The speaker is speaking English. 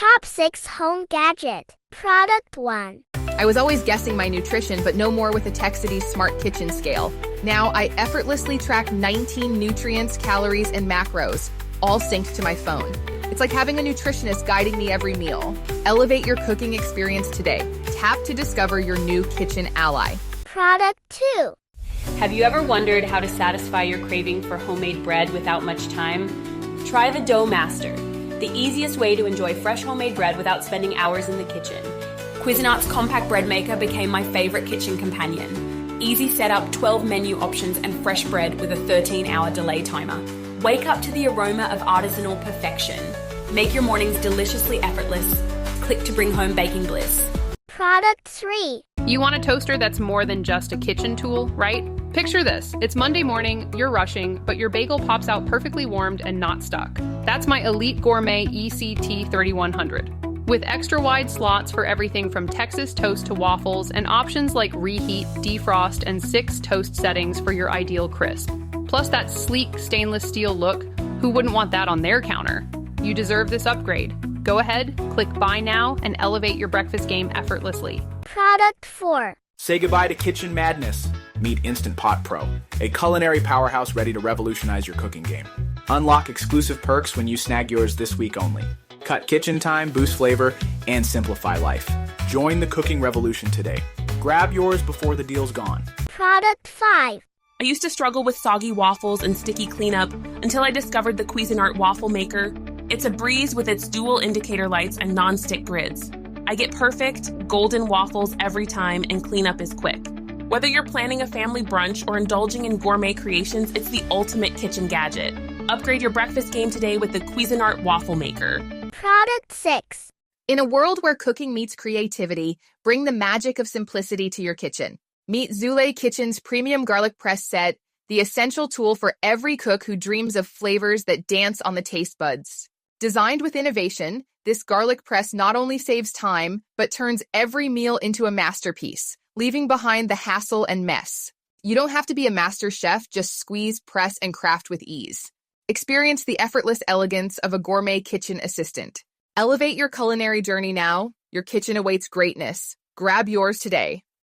Top 6 Home Gadget. Product 1. I was always guessing my nutrition, but no more with the Texity's Smart Kitchen Scale. Now I effortlessly track 19 nutrients, calories, and macros, all synced to my phone. It's like having a nutritionist guiding me every meal. Elevate your cooking experience today. Tap to discover your new kitchen ally. Product 2. Have you ever wondered how to satisfy your craving for homemade bread without much time? Try the Dough Master, the easiest way to enjoy fresh homemade bread without spending hours in the kitchen. Cuisinart's compact bread maker became my favorite kitchen companion. Easy setup, 12 menu options, and fresh bread with a 13-hour delay timer. Wake up to the aroma of artisanal perfection. Make your mornings deliciously effortless. Click to bring home baking bliss. Product 3. You want a toaster that's more than just a kitchen tool, right? Picture this. It's Monday morning, you're rushing, but your bagel pops out perfectly warmed and not stuck. That's my Elite Gourmet ECT 3100. With extra wide slots for everything from Texas toast to waffles and options like reheat, defrost, and 6 toast settings for your ideal crisp. Plus that sleek stainless steel look, who wouldn't want that on their counter? You deserve this upgrade. Go ahead, click buy now, and elevate your breakfast game effortlessly. Product 4. Say goodbye to kitchen madness. Meet Instant Pot Pro, a culinary powerhouse ready to revolutionize your cooking game. Unlock exclusive perks when you snag yours this week only. Cut kitchen time, boost flavor, and simplify life. Join the cooking revolution today. Grab yours before the deal's gone. Product 5. I used to struggle with soggy waffles and sticky cleanup until I discovered the Cuisinart waffle maker. It's a breeze with its dual indicator lights and non-stick grids. I get perfect, golden waffles every time, and cleanup is quick. Whether you're planning a family brunch or indulging in gourmet creations, it's the ultimate kitchen gadget. Upgrade your breakfast game today with the Cuisinart waffle maker. Product 6. In a world where cooking meets creativity, bring the magic of simplicity to your kitchen. Meet Zule Kitchen's premium garlic press set, the essential tool for every cook who dreams of flavors that dance on the taste buds. Designed with innovation, this garlic press not only saves time, but turns every meal into a masterpiece, leaving behind the hassle and mess. You don't have to be a master chef, just squeeze, press, and craft with ease. Experience the effortless elegance of a gourmet kitchen assistant. Elevate your culinary journey now. Your kitchen awaits greatness. Grab yours today.